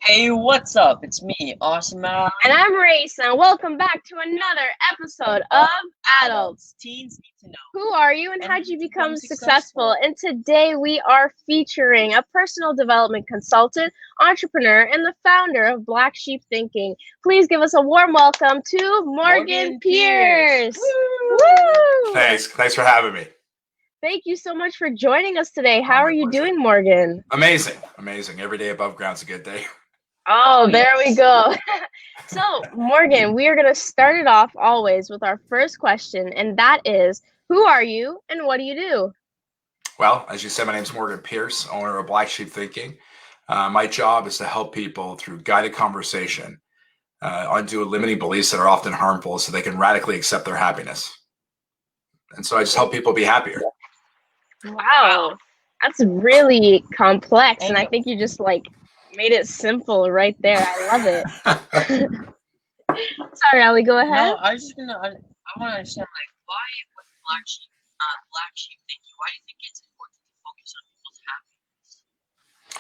Hey, what's up? It's me, Awesome Al. And I'm Race, and welcome back to another episode of Adults. Teens need to know. Who are you and how'd you become successful? And today we are featuring a personal development consultant, entrepreneur, and the founder of Black Sheep Thinking. Please give us a warm welcome to Morgan Pierce. Woo! Thanks for having me. Thank you so much for joining us today. How are you doing, Morgan? Amazing. Every day above ground's a good day. Oh, there we go. So, Morgan, we are going to start it off always with our first question, and that is, who are you and what do you do? Well, as you said, my name is Morgan Pierce, owner of Black Sheep Thinking. My job is to help people through guided conversation undo limiting beliefs that are often harmful so they can radically accept their happiness. And so I just help people be happier. Wow, that's really complex, and I think you just made it simple right there. I love it. Sorry, Ali, go ahead. No, I want to understand, why with Black Sheep Thinking, why do you think it's important to focus on people's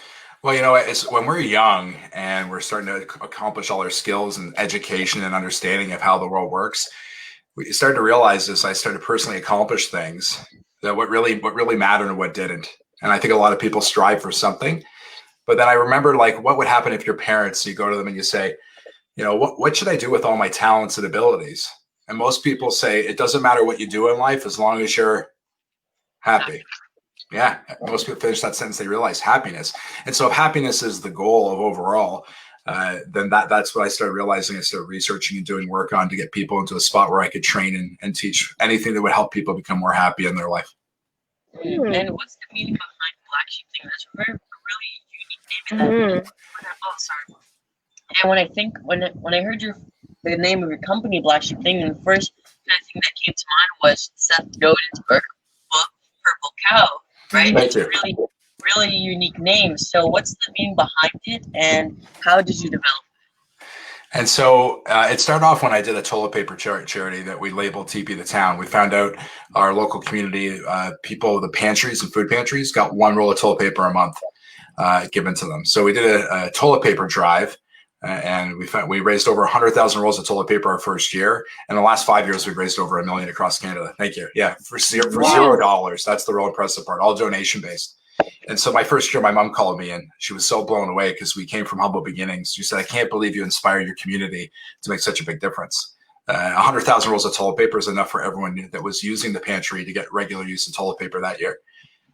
happiness? Well, it's when we're young and we're starting to accomplish all our skills and education and understanding of how the world works, we started to realize this. I started to personally accomplish things that what really mattered and what didn't. And I think a lot of people strive for something. But then I remember, what would happen if your parents, you go to them and you say, what should I do with all my talents and abilities? And most people say, it doesn't matter what you do in life as long as you're happy. Yeah, most people finish that sentence, they realize happiness. And so if happiness is the goal of overall, then that's what I started realizing. I started researching and doing work on to get people into a spot where I could train and teach anything that would help people become more happy in their life. And what's the meaning behind Black Sheep Thinking? That's a really unique name. And when I heard the name of your company, Black Sheep Thinking, the first kind of thing that came to mind was Seth Godin's book, Purple Cow, right? Thank It's you. a really unique name. So what's the meaning behind it, and how did you develop it? And so it started off when I did a toilet paper charity that we labeled TP the Town. We found out our local community people, the pantries and food pantries, got one roll of toilet paper a month given to them. So we did a toilet paper drive, and we raised over 100,000 rolls of toilet paper our first year. In the last 5 years, we've raised over $1 million across Canada. Thank you. Yeah, for $0. That's the real impressive part. All donation based. And so my first year, my mom called me and she was so blown away because we came from humble beginnings. She said, I can't believe you inspired your community to make such a big difference. 100,000 rolls of toilet paper is enough for everyone that was using the pantry to get regular use of toilet paper that year.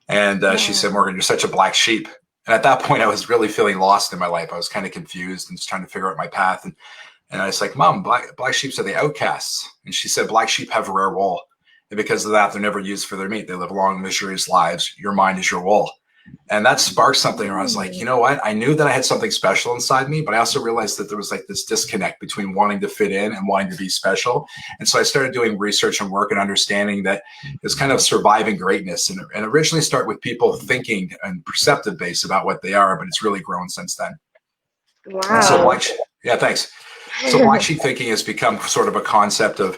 And she said, Morgan, you're such a black sheep. And at that point, I was really feeling lost in my life. I was kind of confused and just trying to figure out my path. And I was like, Mom, black sheep are the outcasts. And she said, black sheep have rare wool. And because of that, they're never used for their meat. They live long, luxurious lives. Your mind is your wool. And that sparked something where I was like, you know what? I knew that I had something special inside me, but I also realized that there was this disconnect between wanting to fit in and wanting to be special. And so I started doing research and work and understanding that it's kind of surviving greatness. And originally start with people thinking and perceptive base about what they are, but it's really grown since then. Wow. So thanks. So Black Sheep Thinking has become sort of a concept of,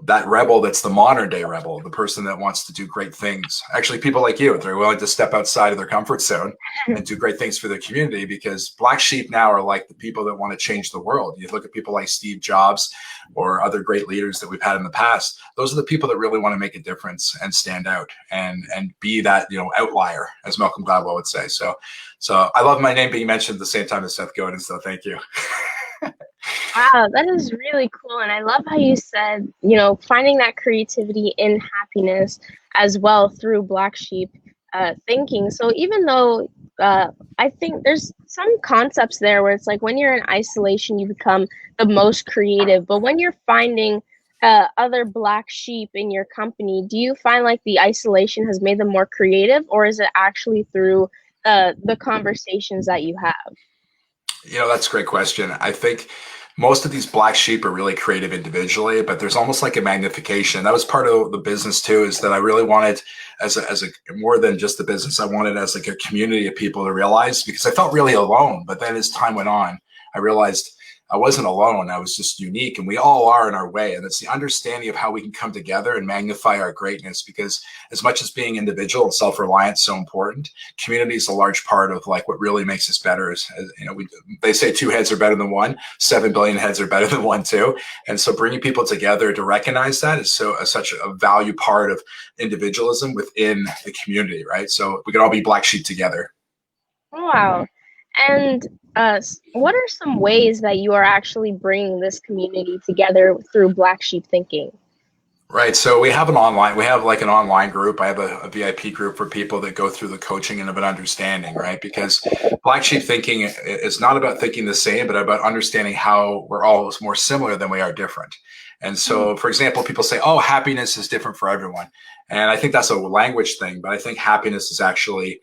that rebel that's the modern day rebel, the person that wants to do great things. Actually, people like you, they're willing to step outside of their comfort zone and do great things for their community, because black sheep now are like the people that want to change the world. You look at people like Steve Jobs or other great leaders that we've had in the past. Those are the people that really want to make a difference and stand out and be that, outlier, as Malcolm Gladwell would say. So I love my name being mentioned at the same time as Seth Godin. So thank you. Wow, that is really cool. And I love how you said, finding that creativity in happiness as well through Black Sheep thinking. So even though I think there's some concepts there where it's like when you're in isolation, you become the most creative. But when you're finding other Black sheep in your company, do you find like the isolation has made them more creative, or is it actually through the conversations that you have? That's a great question. I think most of these black sheep are really creative individually, but there's almost like a magnification. That was part of the business too, is that I really wanted as a more than just the business, I wanted as like a community of people to realize, because I felt really alone. But then as time went on, I realized I wasn't alone. I was just unique, and we all are in our way. And it's the understanding of how we can come together and magnify our greatness, because as much as being individual and self-reliant is so important, community is a large part of like what really makes us better. They say 2 heads are better than 1, 7 billion heads are better than 1 too. And so bringing people together to recognize that is such a value part of individualism within the community, right? So we can all be black sheep together. Wow. And what are some ways that you are actually bringing this community together through Black Sheep Thinking? Right. So we have an online group. I have a VIP group for people that go through the coaching and of an understanding, right? Because Black Sheep Thinking is not about thinking the same, but about understanding how we're all more similar than we are different. And so, for example, people say, oh, happiness is different for everyone. And I think that's a language thing, but I think happiness is actually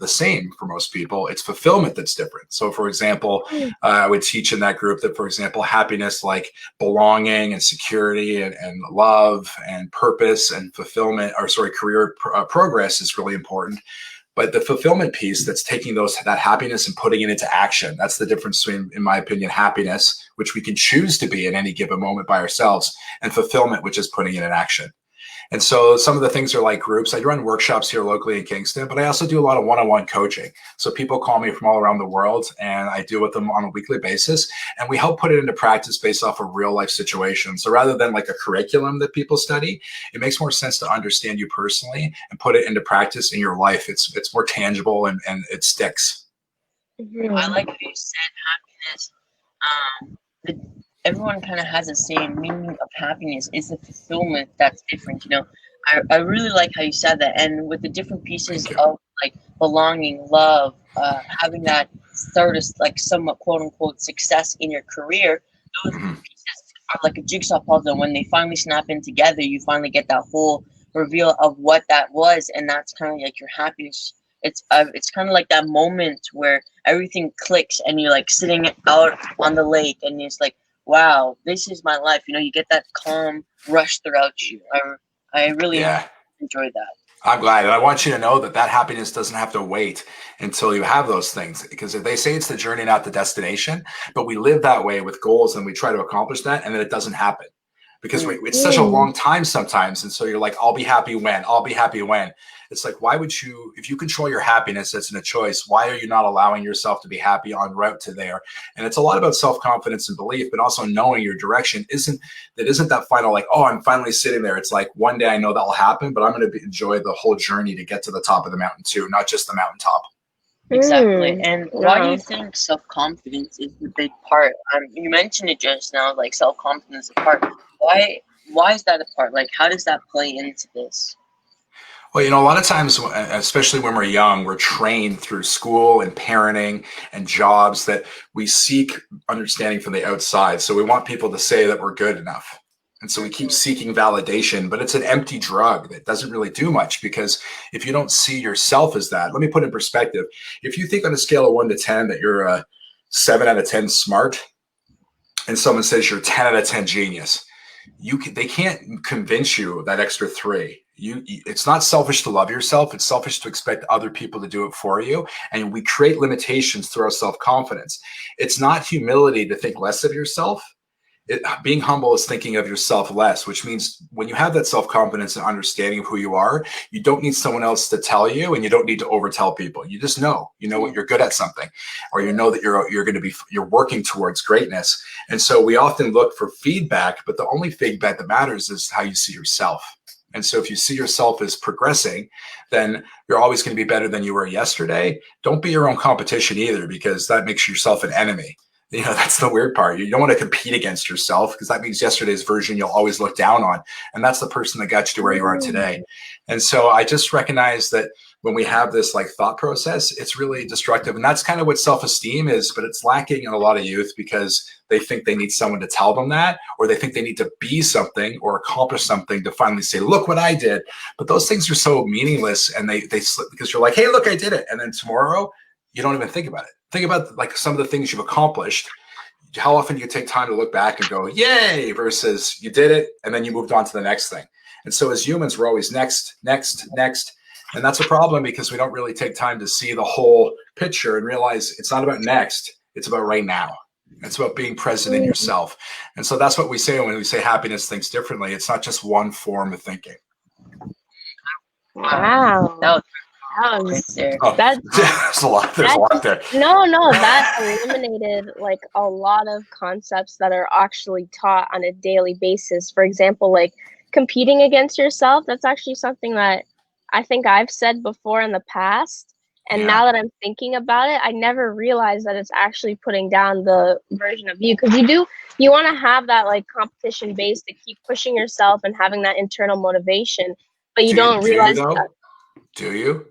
the same for most people. It's fulfillment that's different. So, for example, I would teach in that group that, for example, happiness like belonging and security and love and purpose and fulfillment, career progress is really important. But the fulfillment piece, that's taking that happiness and putting it into action. That's the difference between, in my opinion, happiness, which we can choose to be in any given moment by ourselves, and fulfillment, which is putting it in action. And so some of the things are like groups. I run workshops here locally in Kingston, but I also do a lot of one-on-one coaching. So people call me from all around the world, and I deal with them on a weekly basis. And we help put it into practice based off of real life situations. So rather than like a curriculum that people study, it makes more sense to understand you personally and put it into practice in your life. It's more tangible and it sticks. Mm-hmm. I like how you said happiness. Everyone kind of has the same meaning of happiness. It's the fulfillment that's different. I really like how you said that. And with the different pieces of like belonging, love, having that sort of like somewhat quote unquote success in your career, those pieces are like a jigsaw puzzle. When they finally snap in together, you finally get that whole reveal of what that was, and that's kind of like your happiness. It's kind of like that moment where everything clicks, and you're like sitting out on the lake, and it's like, wow, this is my life. You get that calm rush throughout you. I really enjoyed that. I'm glad. And I want you to know that happiness doesn't have to wait until you have those things, because they say it's the journey, not the destination, but we live that way with goals and we try to accomplish that, and then it doesn't happen because it's such a long time sometimes. And so you're like, I'll be happy when. It's like, why would you, if you control your happiness, that's in a choice, why are you not allowing yourself to be happy en route to there? And it's a lot about self-confidence and belief, but also knowing your direction isn't that final, like, oh, I'm finally sitting there. It's like, one day I know that will happen, but I'm going to enjoy the whole journey to get to the top of the mountain too, not just the mountaintop. Exactly. And why do you think self-confidence is the big part? You mentioned it just now, like self-confidence is a part. Why is that a part? Like, how does that play into this? Well, a lot of times, especially when we're young, we're trained through school and parenting and jobs that we seek understanding from the outside. So we want people to say that we're good enough. And so we keep seeking validation, but it's an empty drug that doesn't really do much, because if you don't see yourself as that, let me put in perspective. If you think on a scale of 1 to 10 that you're a 7 out of 10 smart, and someone says you're 10 out of 10 genius, they can't convince you of that extra 3. It's not selfish to love yourself. It's selfish to expect other people to do it for you. And we create limitations through our self-confidence. It's not humility to think less of yourself. Being humble is thinking of yourself less, which means when you have that self-confidence and understanding of who you are, you don't need someone else to tell you, and you don't need to overtell people. You just know what you're good at something, or you know that you're working towards greatness. And so we often look for feedback, but the only feedback that matters is how you see yourself. And so if you see yourself as progressing, then you're always going to be better than you were yesterday. Don't be your own competition either, because that makes yourself an enemy. That's the weird part. You don't want to compete against yourself, because that means yesterday's version you'll always look down on. And that's the person that got you to where you are today. And so I just recognize that when we have this like thought process, it's really destructive. And that's kind of what self-esteem is, but it's lacking in a lot of youth because they think they need someone to tell them that, or they think they need to be something or accomplish something to finally say, look what I did. But those things are so meaningless, and they slip because you're like, hey, look, I did it. And then tomorrow you don't even think about it. Think about like some of the things you've accomplished. How often do you take time to look back and go, yay, versus you did it and then you moved on to the next thing. And so as humans, we're always next. And that's a problem, because we don't really take time to see the whole picture and realize it's not about next, it's about right now. It's about being present in yourself. And so that's what we say when we say happiness thinks differently. It's not just one form of thinking. Wow. That That was was there. Oh, there's a lot. There's a lot there. No, that eliminated like a lot of concepts that are actually taught on a daily basis. For example, like competing against yourself, that's actually something that I think I've said before in the past. And now that I'm thinking about it, I never realized that it's actually putting down the version of you. Because you want to have that like competition base to keep pushing yourself and having that internal motivation, but you don't realize that. Do you?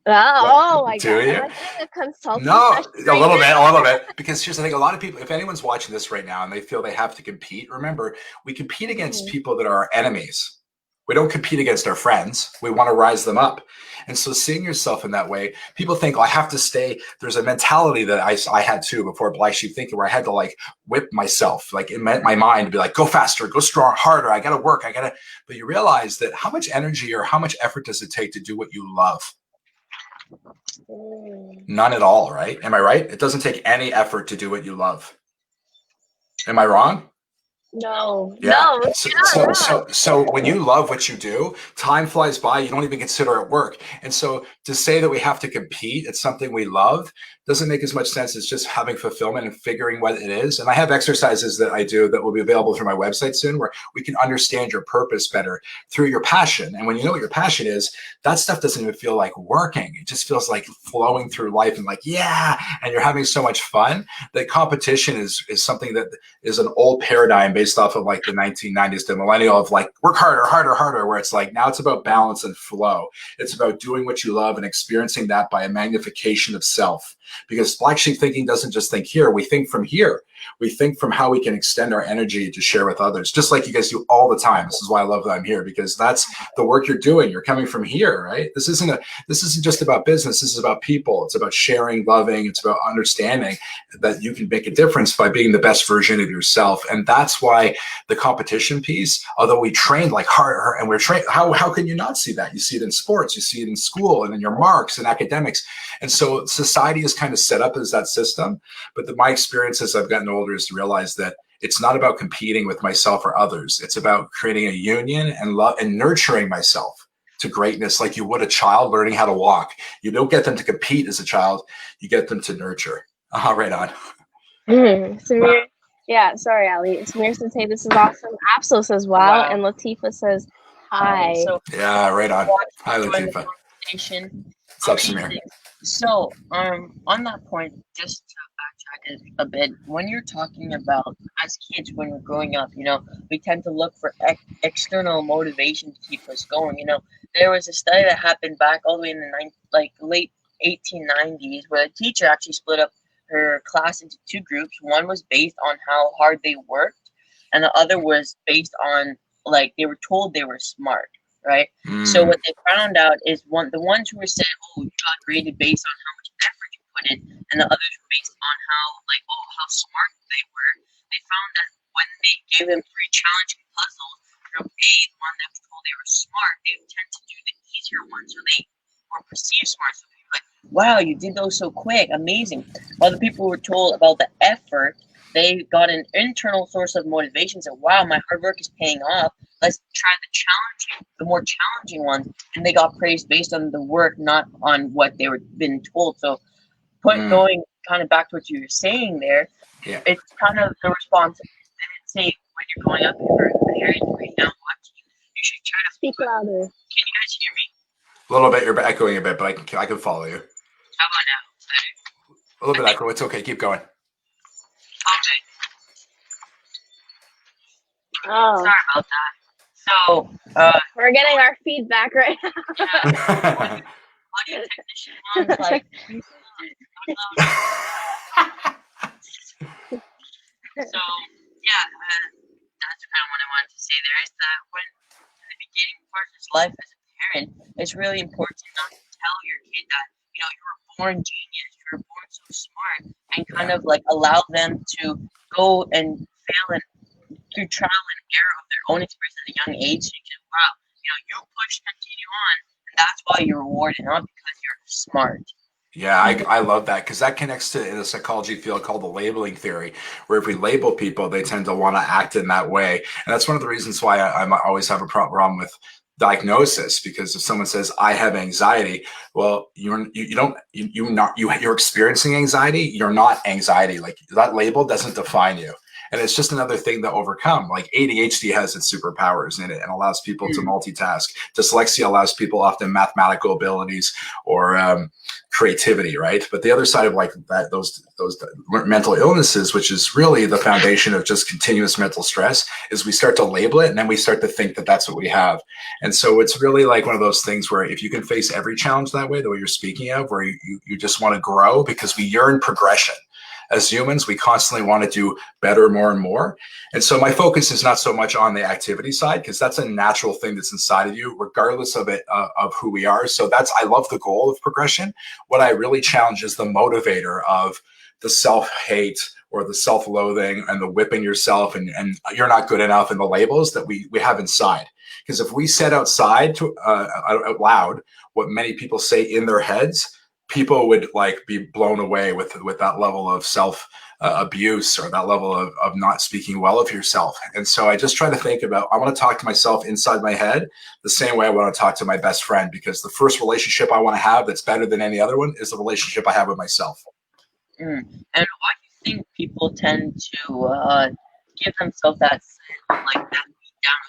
Oh my Do God. you? Am I getting a consulting No, session a little now? bit. Because here's the thing: a lot of people, if anyone's watching this right now and they feel they have to compete, remember, we compete against people that are our enemies. We don't compete against our friends. We want to rise them up. And so seeing yourself in that way, people think, oh, I have to stay. There's a mentality that I had too before Black Sheep Thinking, where I had to like whip myself, like in my mind to be like, go faster, go strong, harder. I got to work. But you realize that how much energy or how much effort does it take to do what you love? None at all, right? Am I right? It doesn't take any effort to do what you love. Am I wrong? No. Yeah. No. So when you love what you do, time flies by. You don't even consider it work. And so to say that we have to compete at something we love doesn't make as much sense as just having fulfillment and figuring what it is. And I have exercises that I do that will be available through my website soon, where we can understand your purpose better through your passion. And when you know what your passion is, that stuff doesn't even feel like working. It just feels like flowing through life and like, yeah, and you're having so much fun. That competition is something that is an old paradigm based off of like the 1990s, the millennial of like work harder, where it's like now it's about balance and flow. It's about doing what you love and experiencing that by a magnification of self. Because Black Sheep Thinking doesn't just think here, we think from here. We think from how we can extend our energy to share with others, just like you guys do all the time. This is why I love that I'm here, because that's the work you're doing. You're coming from here, right? This isn't just about business. This is about people. It's about sharing, loving. It's about understanding that you can make a difference by being the best version of yourself. And that's why the competition piece, although we trained like hard and we're trained, how can you not see that? You see it in sports, you see it in school and in your marks and academics. And so society is kind of set up as that system. But my experience as I've gotten older is to realize that it's not about competing with myself or others. It's about creating a union and love and nurturing myself to greatness like you would a child learning how to walk. You don't get them to compete as a child. You get them to nurture. Right on. Samir, yeah, sorry, Ali. Samir says, hey, this is awesome. Apso says, wow. And Latifa says, hi. Yeah, right on. Hi, Latifa. What's up, Samir? So, on that point, just to backtrack a bit, when you're talking about as kids, when we're growing up, we tend to look for external motivation to keep us going. There was a study that happened back all the way in the late 1890s, where a teacher actually split up her class into two groups. One was based on how hard they worked, and the other was based on like they were told they were smart. Right. So what they found out is the ones who were said, oh, you got graded based on how much effort you put in, and the others were based on how smart they were. They found that when they gave them three challenging puzzles, group A, the one that was told they were smart, they would tend to do the easier ones, so they were perceived smart. So they were like, wow, you did those so quick, amazing. While the people who were told about the effort, they got an internal source of motivation. So, wow, my hard work is paying off. Let's try the more challenging ones. And they got praised based on the work, not on what they were been told. So, going kind of back to what you were saying there, it's kind of the response. Say when you're going up your parents right now watching, you should try to speak louder. Can you guys hear me? A little bit. You're echoing a bit, but I can follow you. How about now? A little bit echo. It's okay. Keep going. Okay. Oh. Sorry about that. So, we're getting our feedback right now. Audio technician sounds like. So, yeah, that's kind of what I wanted to say there, is that when in the beginning part of his life as a parent, it's really important not to tell your kid that, you were born genius, you were born so smart, and kind of like allow them to go and fail and through trial and error of their own experience at a young age. So you can, you push, continue on, and that's why you're rewarded, not because you're smart. Yeah, I love that because that connects to in a psychology field called the labeling theory, where if we label people, they tend to want to act in that way. And that's one of the reasons why I always have a problem with diagnosis, because if someone says I have anxiety, well, you don't you're experiencing anxiety. You're not anxiety. Like that label doesn't define you. And it's just another thing to overcome. Like ADHD has its superpowers in it and allows people to multitask. Dyslexia allows people often mathematical abilities or creativity, right? But the other side of like that, those mental illnesses, which is really the foundation of just continuous mental stress, is we start to label it and then we start to think that that's what we have. And so it's really like one of those things where if you can face every challenge that way, the way you're speaking of, where you just want to grow because we yearn progression. As humans, we constantly want to do better, more and more. And so my focus is not so much on the activity side, because that's a natural thing that's inside of you, regardless of it, of who we are. So I love the goal of progression. What I really challenge is the motivator of the self-hate or the self-loathing and the whipping yourself and you're not good enough, and the labels that we have inside. Because if we said outside to out loud what many people say in their heads, people would like be blown away with that level of self abuse or that level of not speaking well of yourself. And so I just try to think about, I want to talk to myself inside my head the same way I want to talk to my best friend, because the first relationship I want to have that's better than any other one is the relationship I have with myself. And why do you think people tend to give themselves that like that beat down,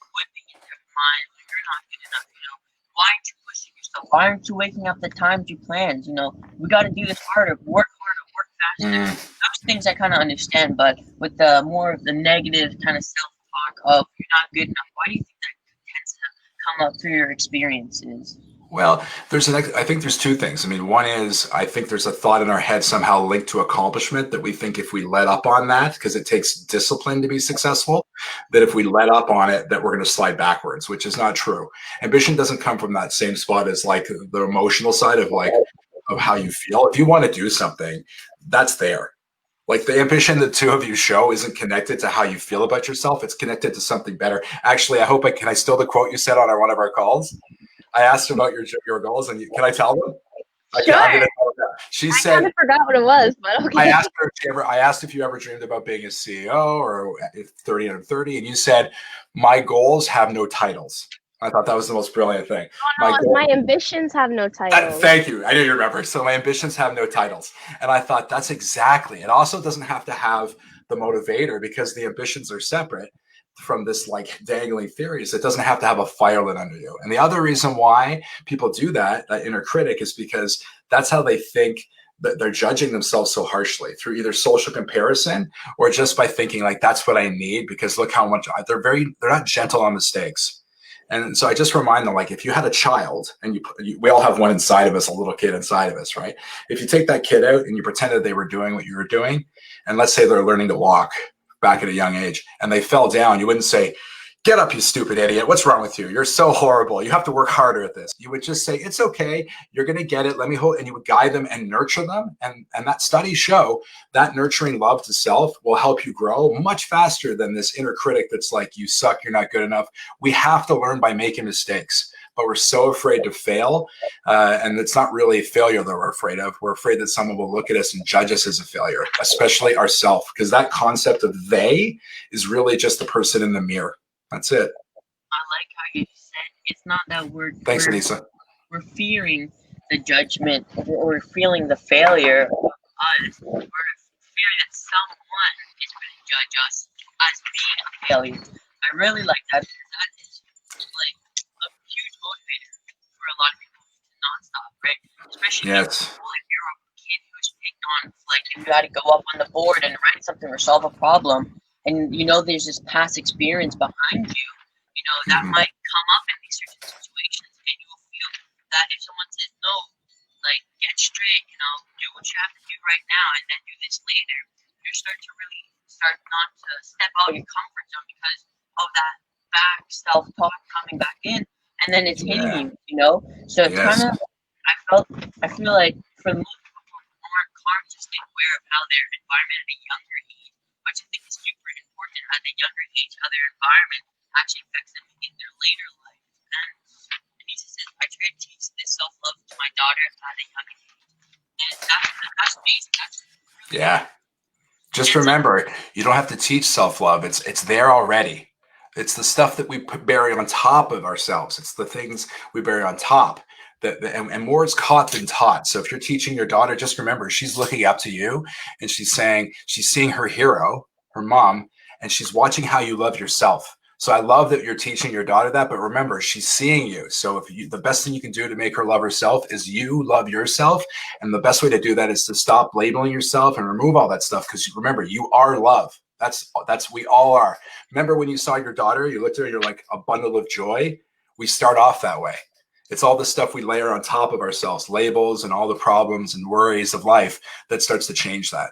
whipping in their mind, like you're not good enough, Why aren't you pushing yourself? Why aren't you waking up the times you planned? We got to do this harder, work faster. Those things I kind of understand, but with the more of the negative kind of self-talk of you're not good enough, why do you think that tends to come up through your experiences? Well, I think there's two things. I mean, one is I think there's a thought in our head somehow linked to accomplishment that we think if we let up on that, because it takes discipline to be successful, that if we let up on it, that we're going to slide backwards, which is not true. Ambition doesn't come from that same spot as like the emotional side of like of how you feel. If you want to do something, that's there. Like the ambition the two of you show isn't connected to how you feel about yourself. It's connected to something better. Actually, can I steal the quote you said on one of our calls? I asked her about your goals, and can I tell them? Sure. I'm gonna tell them. She I said, kind of forgot what it was, but okay. I asked if you ever dreamed about being a CEO or if 30 under 30, and you said, my goals have no titles. I thought that was the most brilliant thing. Oh, no, my ambitions have no titles. Thank you. I knew you remember. So my ambitions have no titles. And I thought that's exactly. It also doesn't have to have the motivator, because the ambitions are separate from this like dangling theories. It doesn't have to have a fire lit under you. And the other reason why people do that inner critic, is because that's how they think, that they're judging themselves so harshly through either social comparison or just by thinking like, that's what I need, because look how much they're not gentle on mistakes. And so I just remind them, like, if you had a child, and we all have one inside of us, a little kid inside of us, right? If you take that kid out and you pretended they were doing what you were doing, and let's say they're learning to walk back at a young age and they fell down, you wouldn't say, get up, you stupid idiot. What's wrong with you? You're so horrible. You have to work harder at this. You would just say, it's okay. You're going to get it. Let me hold. And you would guide them and nurture them. And that studies show that nurturing love to self will help you grow much faster than this inner critic that's like, you suck, you're not good enough. We have to learn by making mistakes, but we're so afraid to fail. And it's not really failure that we're afraid of. We're afraid that someone will look at us and judge us as a failure, especially ourselves, because that concept of they is really just the person in the mirror. That's it. I like how you said it's not that Thanks, Lisa. We're fearing the judgment, or we're feeling the failure of us. We're fearing that someone is going to judge us as being a failure. I really like that, because that is like a huge motivator for a lot of people to not stop, right? Especially if you're a kid who's picked on, like if you had to go up on the board and write something or solve a problem, and there's this past experience behind you, that might come up in these certain situations, and you will feel that if someone says no, like get straight, do what you have to do right now, and then do this later, you start not to step out of your comfort zone because of that back self-talk coming back in, and then it's hitting you, So it's kind of, I feel like for most people who aren't consciously aware of how their environment at a younger age, which I think is super important at a younger age, how their environment actually affects them in their later life. And Anissa says, I try to teach this self-love to my daughter at a young age. That's amazing. That's really Yeah. Just remember, you don't have to teach self-love. It's there already. It's the stuff that we bury on top of ourselves. It's the things we bury on top. And more is caught than taught. So if you're teaching your daughter, just remember, she's looking up to you and she's seeing her hero, her mom, and she's watching how you love yourself. So I love that you're teaching your daughter that, but remember, she's seeing you. So the best thing you can do to make her love herself is you love yourself. And the best way to do that is to stop labeling yourself and remove all that stuff. Because remember, you are love. That's we all are. Remember when you saw your daughter, you looked at her, you're like a bundle of joy. We start off that way. It's all the stuff we layer on top of ourselves, labels and all the problems and worries of life that starts to change that.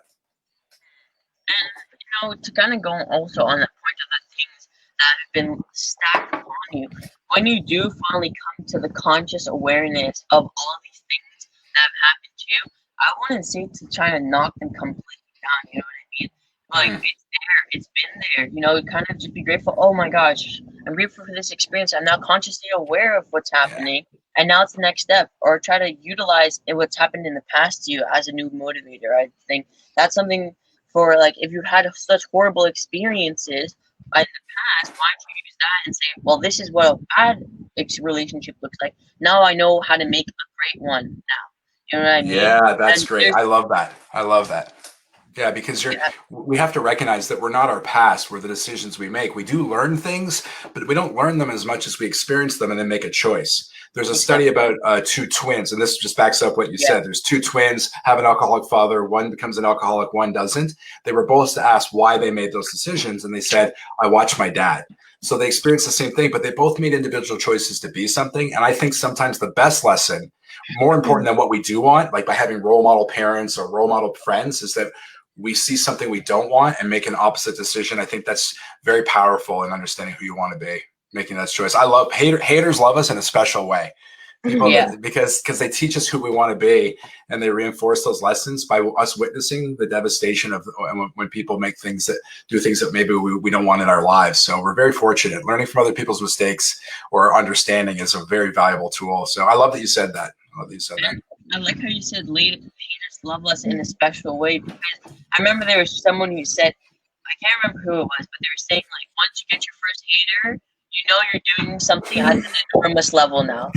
And to kind of go also on that point of the things that have been stacked upon you, when you do finally come to the conscious awareness of all these things that have happened to you, I wouldn't say to try to knock them completely down. You know what I mean? Like it's there, it's been there. Kind of just be grateful. Oh my gosh, I'm grateful for this experience. I'm now consciously aware of what's happening, and now it's the next step. Or try to utilize what's happened in the past to you as a new motivator. I think that's something for if you've had such horrible experiences in the past, why don't you use that and say, well, this is what a bad relationship looks like. Now I know how to make a great one now. You know what I mean? Yeah, that's great. I love that. Yeah, because we have to recognize that we're not our past. We're the decisions we make. We do learn things, but we don't learn them as much as we experience them and then make a choice. There's a study about two twins, and this just backs up what you said. There's two twins, have an alcoholic father. One becomes an alcoholic, one doesn't. They were both asked why they made those decisions, and they said, I watched my dad. So they experienced the same thing, but they both made individual choices to be something. And I think sometimes the best lesson, more important than what we do want, like by having role model parents or role model friends, is that we see something we don't want and make an opposite decision. I think that's very powerful in understanding who you want to be, making that choice. I love haters love us in a special way. People because they teach us who we want to be, and they reinforce those lessons by us witnessing the devastation of when people do things that maybe we don't want in our lives. So we're very fortunate. Learning from other people's mistakes or understanding is a very valuable tool. So I love that you said that. I like how you said haters love us in a special way, because I remember there was someone who said, I can't remember who it was, but they were saying once you get your first hater, you're doing something at an enormous level now.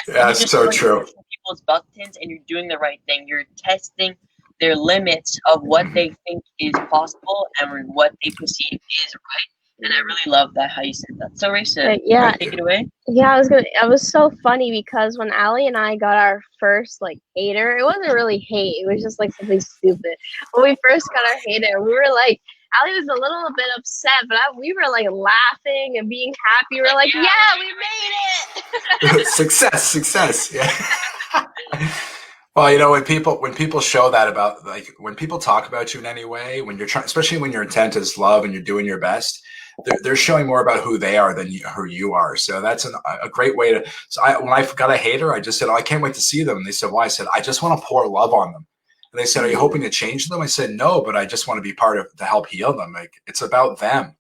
That's so true. People's buttons, and you're doing the right thing. You're testing their limits of what they think is possible and what they perceive is right. And I really love that how you said that. So Raisa, take it away. Yeah, it was so funny because when Allie and I got our first hater, it wasn't really hate. It was just something stupid. When we first got our hater, we were Allie was a little bit upset, but we were laughing and being happy. We were yeah, we made it. Success. Yeah. Well, when people show that about when people talk about you in any way, when you're trying, especially when your intent is love and you're doing your best, they're showing more about who they are than who you are. So that's a great way to. So when I got a hater, I just said, I can't wait to see them. And they said, why? I said, I just want to pour love on them. And they said, are you hoping to change them? I said, no, but I just want to be part of to help heal them. It's about them.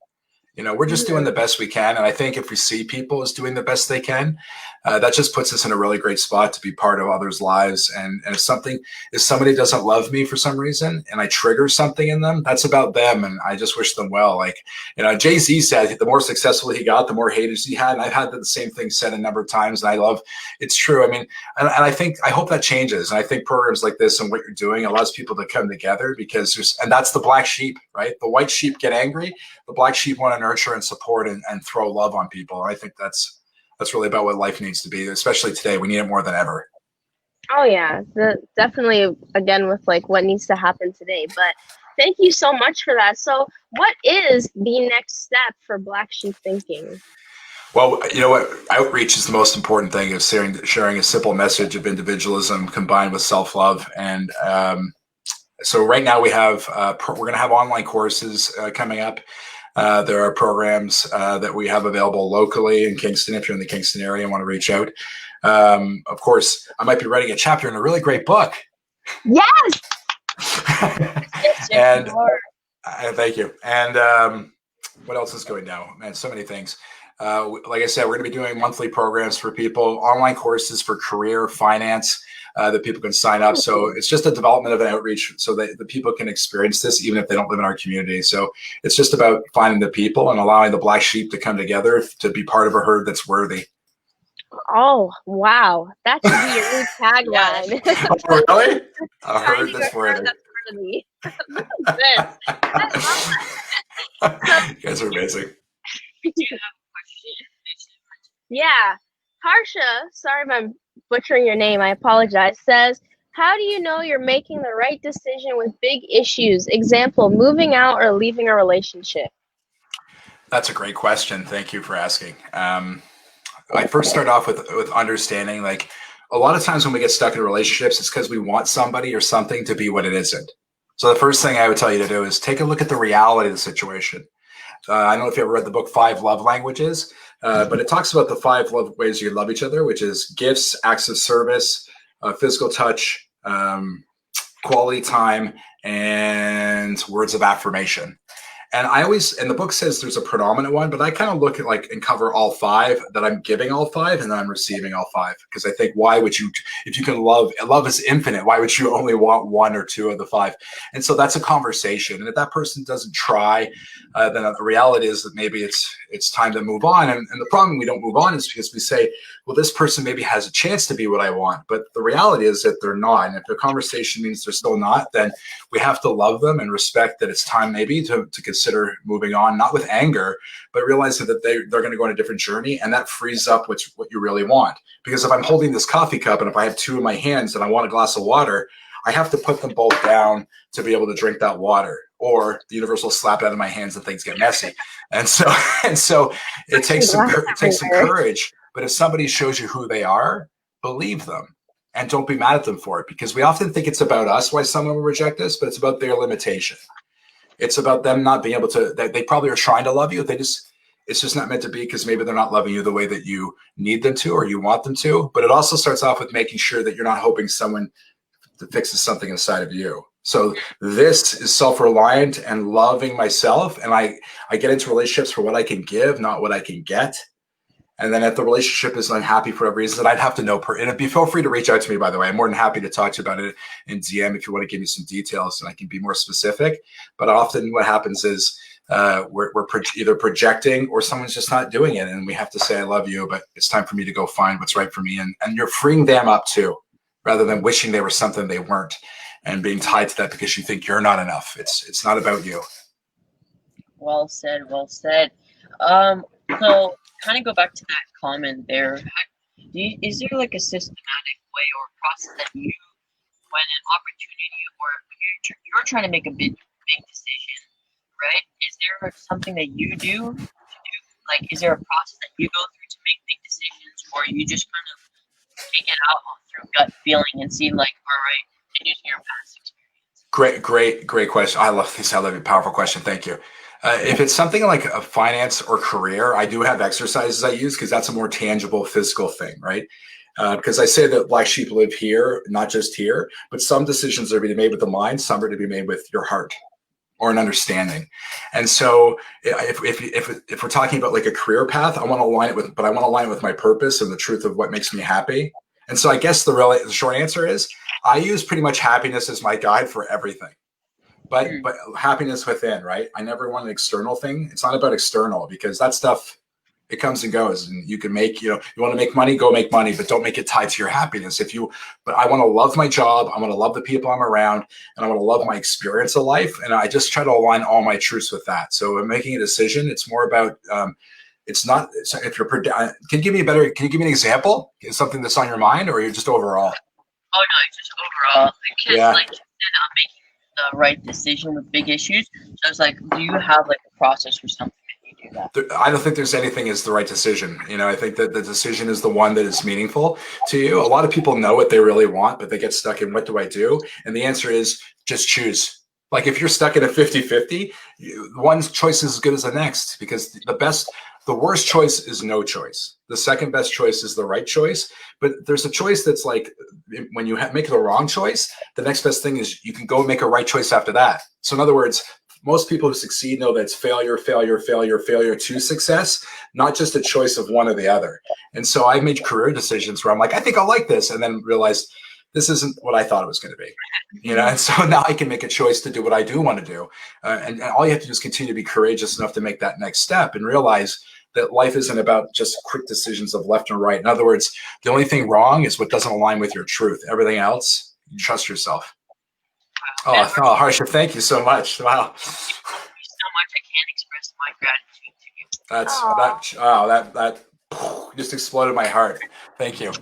We're just doing the best we can. And I think if we see people as doing the best they can, that just puts us in a really great spot to be part of others' lives. And if somebody doesn't love me for some reason and I trigger something in them, that's about them. And I just wish them well. Jay-Z said the more successful he got, the more haters he had. And I've had the same thing said a number of times. And it's true. I mean, and I hope that changes. And I think programs like this and what you're doing allows people to come together and that's the black sheep, right? The white sheep get angry. The black sheep want to nurture and support and throw love on people. And I think that's really about what life needs to be, especially today. We need it more than ever. Oh yeah, definitely. Again, with what needs to happen today. But thank you so much for that. So, what is the next step for Black Sheep Thinking? Well, you know what? Outreach is the most important thing. Is sharing a simple message of individualism combined with self-love. And so right now we have we're going to have online courses coming up. There are programs that we have available locally in Kingston. If you're in the Kingston area and want to reach out, of course, I might be writing a chapter in a really great book. Yes. And thank you. And what else is going now? Man, so many things. Like I said, we're going to be doing monthly programs for people, online courses for career, finance, that people can sign up. So it's just a development of an outreach so that the people can experience this even if they don't live in our community. So it's just about finding the people and allowing the black sheep to come together to be part of a herd that's worthy. Oh, wow. That should be your new tagline. Oh, really? A herd that's worthy. Look at this. I love that. You guys are amazing. Yeah. Harsha, sorry if I'm butchering your name, I apologize, says, how do you know you're making the right decision with big issues? Example, moving out or leaving a relationship? That's a great question. Thank you for asking. I first start off with understanding, like, a lot of times when we get stuck in relationships, it's because we want somebody or something to be what it isn't. So the first thing I would tell you to do is take a look at the reality of the situation. I don't know if you ever read the book 5 Love Languages, but it talks about the 5 love ways you love each other, which is gifts, acts of service, physical touch, quality time, and words of affirmation. And and the book says there's a predominant one, but I kind of look at and cover all 5, that I'm giving all 5 and then I'm receiving all 5. Because I think, why would you, if you can love is infinite, why would you only want 1 or 2 of the 5? And so that's a conversation. And if that person doesn't try, then the reality is that maybe it's time to move on. And the problem we don't move on is because we say, well, this person maybe has a chance to be what I want. But the reality is that they're not. And if the conversation means they're still not, then we have to love them and respect that it's time maybe to consider moving on, not with anger, but realizing that they're going to go on a different journey, and that frees up what you really want. Because if I'm holding this coffee cup and if I have 2 in my hands and I want a glass of water, I have to put them both down to be able to drink that water, or the universe will slap it out of my hands and things get messy. And so it takes some courage. But if somebody shows you who they are, believe them. And don't be mad at them for it, because we often think it's about us why someone will reject us, but it's about their limitation. It's about them not being able to, they probably are trying to love you. It's just not meant to be, because maybe they're not loving you the way that you need them to or you want them to. But it also starts off with making sure that you're not hoping someone fixes something inside of you. So this is self-reliant and loving myself. And I get into relationships for what I can give, not what I can get. And then if the relationship is unhappy for whatever reason, I'd have to know. And feel free to reach out to me, by the way. I'm more than happy to talk to you about it in DM if you want to give me some details and I can be more specific. But often what happens is we're either projecting or someone's just not doing it. And we have to say, I love you, but it's time for me to go find what's right for me. And you're freeing them up too, rather than wishing they were something they weren't and being tied to that because you think you're not enough. It's not about you. Well said, well said. So kind of go back to that comment there. Is there like a systematic way or process that you, when an opportunity or you're trying to make a big decision, right? Is there something that you do to do? Like, is there a process that you go through to make big decisions, or you just kind of take it out through gut feeling and see, like, all right, and using your past experience? Great question. I love this. I love it. Powerful question. Thank you. If it's something like a finance or career, I do have exercises I use because that's a more tangible physical thing, right? Because I say that black sheep live here, not just here, but some decisions are to be made with the mind, some are to be made with your heart or an understanding. And so if we're talking about like a career path, I want to align it with my purpose and the truth of what makes me happy. And so I guess the short answer is I use pretty much happiness as my guide for everything. But happiness within, right? I never want an external thing. It's not about external, because that stuff, it comes and goes, and you can make, you want to make money, go make money, but don't make it tied to your happiness. But I want to love my job. I want to love the people I'm around, and I want to love my experience of life. And I just try to align all my truths with that. So in making a decision, it's more about, it's not, if you're, can you give me an example? Is something that's on your mind, or you're just overall? Oh no, just overall. Because like you said, I'm making the right decision with big issues. So it's like, do you have like a process or something that you do that? I don't think there's anything as the right decision. I think that the decision is the one that is meaningful to you. A lot of people know what they really want, but they get stuck in, what do I do? And the answer is just choose. Like if you're stuck in a 50-50, one choice is as good as the next, because the worst choice is no choice. The second best choice is the right choice. But there's a choice that's like, when you make the wrong choice, the next best thing is you can go make a right choice after that. So in other words, most people who succeed know that it's failure, failure, failure, failure to success, not just a choice of one or the other. And so I made career decisions where I'm like, I think I'll like this, and then realized this isn't what I thought it was going to be. And so now I can make a choice to do what I do want to do. And all you have to do is continue to be courageous enough to make that next step and realize that life isn't about just quick decisions of left and right. In other words, the only thing wrong is what doesn't align with your truth. Everything else, you trust yourself. Oh, Harsha, thank you so much. Wow. Thank you so much. I can't express my gratitude to you. That just exploded my heart. Thank you.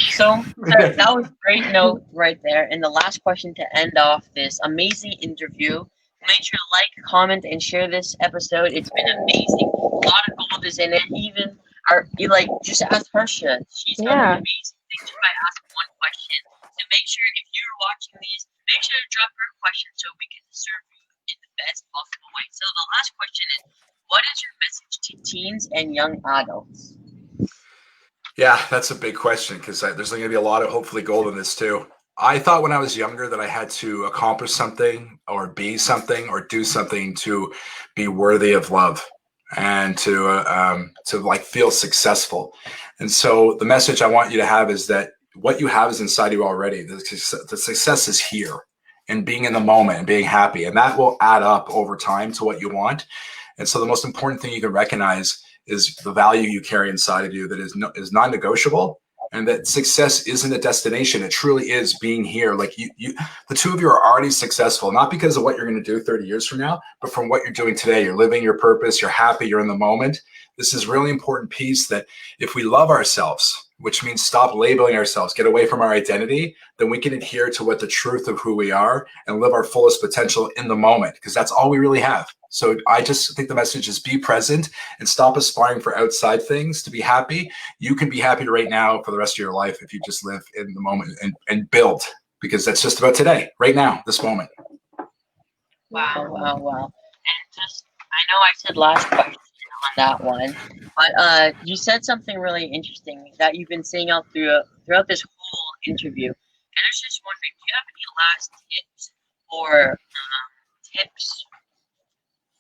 So that was a great note right there. And the last question to end off this amazing interview. Make sure to like, comment, and share this episode. It's been amazing. A lot of gold is in it. Even just ask Harsha. She's done an amazing thing just by asking one question. So make sure if you're watching these, make sure to drop your question so we can serve you in the best possible way. So the last question is, what is your message to teens and young adults? Yeah, that's a big question because there's going to be a lot of hopefully gold in this too. I thought when I was younger that I had to accomplish something or be something or do something to be worthy of love and to feel successful. And so the message I want you to have is that what you have is inside you already. The success is here, and being in the moment and being happy, and that will add up over time to what you want. And so the most important thing you can recognize is the value you carry inside of you that is non-negotiable, and that success isn't a destination. It truly is being here. Like the two of you are already successful, not because of what you're going to do 30 years from now, but from what you're doing today. You're living your purpose. You're happy. You're in the moment. This is really important piece that if we love ourselves, which means stop labeling ourselves, get away from our identity, then we can adhere to what the truth of who we are and live our fullest potential in the moment, because that's all we really have. So I just think the message is be present and stop aspiring for outside things to be happy. You can be happy right now for the rest of your life if you just live in the moment and build, because that's just about today, right now, this moment. Wow. And I know I said last question on that one, but you said something really interesting that you've been saying out throughout this whole interview. And I was just wondering, do you have any last tips or tips?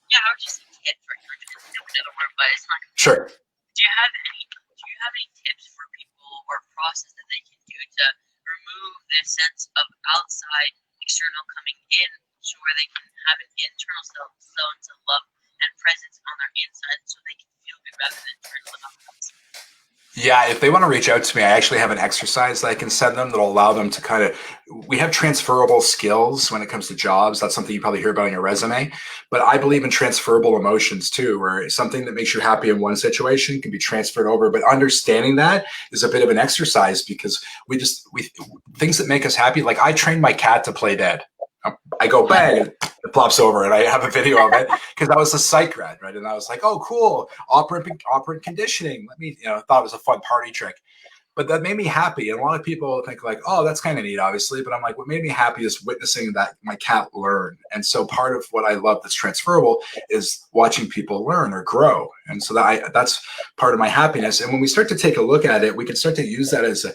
Yeah, I would just say tip for another word, but it's not. Sure. Do you have any tips for people or process that they can do to remove this sense of outside external coming in, so where they can have an internal sense of love and presence on their inside, so they can feel good rather than turn to the outside? Yeah, if they want to reach out to me, I actually have an exercise that I can send them that'll allow them to we have transferable skills when it comes to jobs. That's something you probably hear about on your resume. But I believe in transferable emotions too, where something that makes you happy in one situation can be transferred over. But understanding that is a bit of an exercise, because we things that make us happy, like I trained my cat to play dead. I go bang, and it plops over, and I have a video of it because I was a psych grad, right? And I was like, oh, cool, operant conditioning. Thought it was a fun party trick. But that made me happy. And a lot of people think like, oh, that's kind of neat, obviously. But I'm like, what made me happy is witnessing that my cat learn. And so part of what I love that's transferable is watching people learn or grow. And so that's part of my happiness. And when we start to take a look at it, we can start to use that as a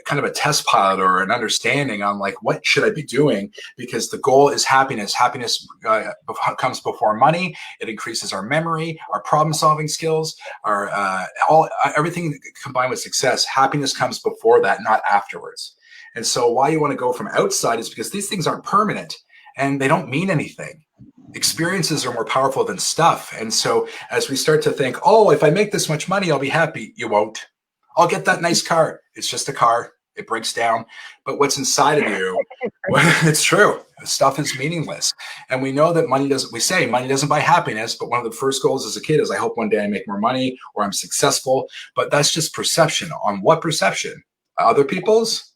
kind of a test pilot or an understanding on like, what should I be doing? Because the goal is happiness. Happiness comes before money. It increases our memory, our problem-solving skills, everything combined with success. Happiness comes before that, not afterwards. And so why you want to go from outside is because these things aren't permanent and they don't mean anything. Experiences are more powerful than stuff. And so as we start to think, oh, if I make this much money, I'll be happy. You won't. I'll get that nice car. It's just a car. It breaks down. But what's inside of you, it's true. Stuff is meaningless. And we know that money doesn't buy happiness. But one of the first goals as a kid is I hope one day I make more money or I'm successful. But that's just perception. On what perception? Other people's?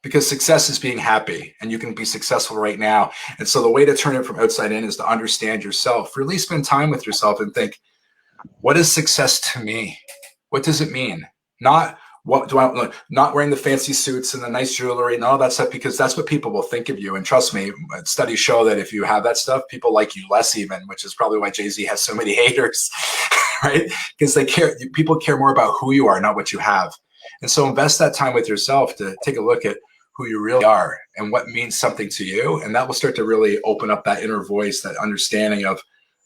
Because success is being happy, and you can be successful right now. And so the way to turn it from outside in is to understand yourself. Really spend time with yourself and think, what is success to me? What does it mean? Not what do I, not wearing the fancy suits and the nice jewelry and all that stuff, because that's what people will think of you. And trust me, studies show that if you have that stuff, people like you less even, which is probably why Jay-Z has so many haters, right? Because people care more about who you are, not what you have. And so invest that time with yourself to take a look at who you really are and what means something to you. And that will start to really open up that inner voice, that understanding of,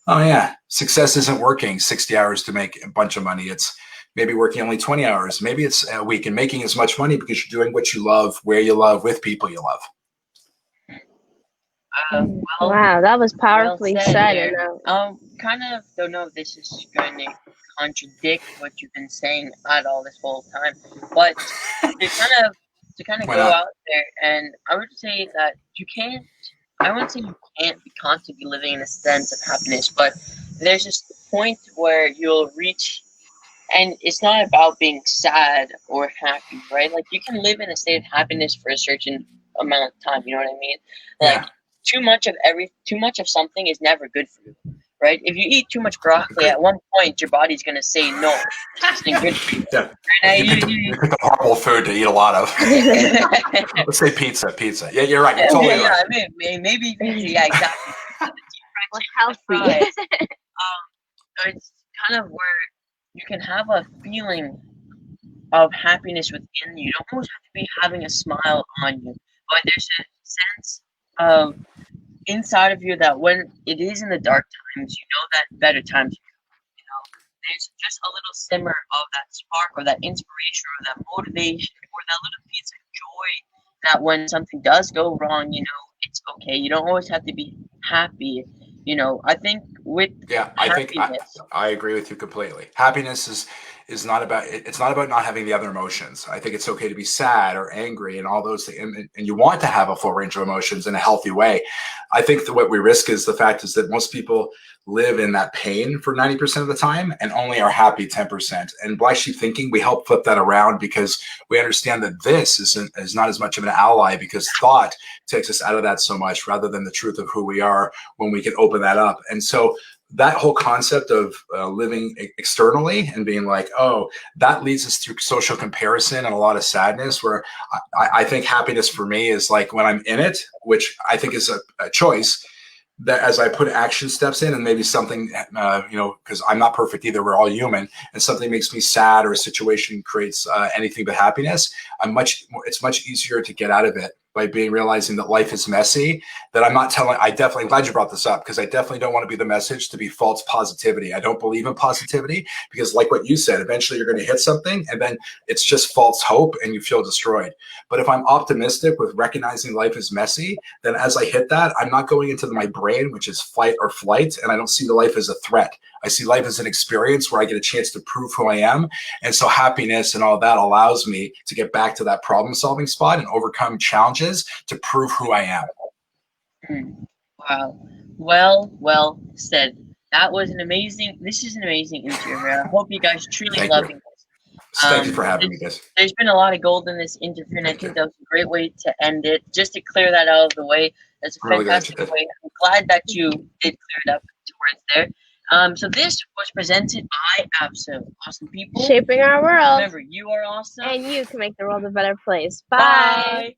oh yeah, success isn't working 60 hours to make a bunch of money. It's maybe working only 20 hours. Maybe it's a week and making as much money because you're doing what you love, where you love, with people you love. Wow, that was powerfully said. And kind of don't know if this is going to contradict what you've been saying at all this whole time, but to kind of go out there, and I would say that you can't. I wouldn't say you can't be constantly living in a sense of happiness, but there's just a point where you'll reach, and it's not about being sad or happy, right? Like, you can live in a state of happiness for a certain amount of time. You know what I mean? Like, too much of something is never good for you, right? If you eat too much broccoli, at one point your body's gonna say no, this isn't good for you. Yeah. You pick a horrible food to eat a lot of. Let's say pizza. Yeah, you're right. You're totally right. I mean, maybe pizza. Yeah, exactly. What's healthy? It's kind of where you can have a feeling of happiness within you. You don't always have to be having a smile on you, but there's a sense of inside of you that when it is in the dark times, you know that better times are coming. You know, there's just a little simmer of that spark or that inspiration or that motivation or that little piece of joy that when something does go wrong, you know, it's okay. You don't always have to be happy. You know, I think with I agree with you completely. Happiness is not about, it's not about not having the other emotions. I think it's okay to be sad or angry and all those things, and you want to have a full range of emotions in a healthy way. I think that what we risk is the fact is that most people live in that pain for 90% of the time and only are happy 10%. And Black Sheep Thinking, we help flip that around because we understand that this is not as much of an ally, because thought takes us out of that so much rather than the truth of who we are when we can open that up. And so that whole concept of living externally and being like, oh, that leads us through social comparison and a lot of sadness, where I think happiness for me is like when I'm in it, which I think is a choice, that as I put action steps in and maybe something, you know, because I'm not perfect either, we're all human, and something makes me sad or a situation creates anything but happiness, it's much easier to get out of it by realizing that life is messy, that I'm glad you brought this up, because I definitely don't want to be the message to be false positivity. I don't believe in positivity, because like what you said, eventually you're going to hit something and then it's just false hope and you feel destroyed. But if I'm optimistic with recognizing life is messy, then as I hit that, I'm not going into my brain, which is fight or flight, and I don't see the life as a threat. I see life as an experience where I get a chance to prove who I am. And so happiness and all that allows me to get back to that problem solving spot and overcome challenges to prove who I am. Wow. Well said. This is an amazing interview. I hope you guys truly loving this. Thank you for having me, guys. There's been a lot of gold in this interview, and I think that was a great way to end it. Just to clear that out of the way. That's a fantastic way. I'm glad that you did clear it up towards there. So this was presented by Absolute Awesome People. Shaping our world. Remember, you are awesome. And you can make the world a better place. Bye.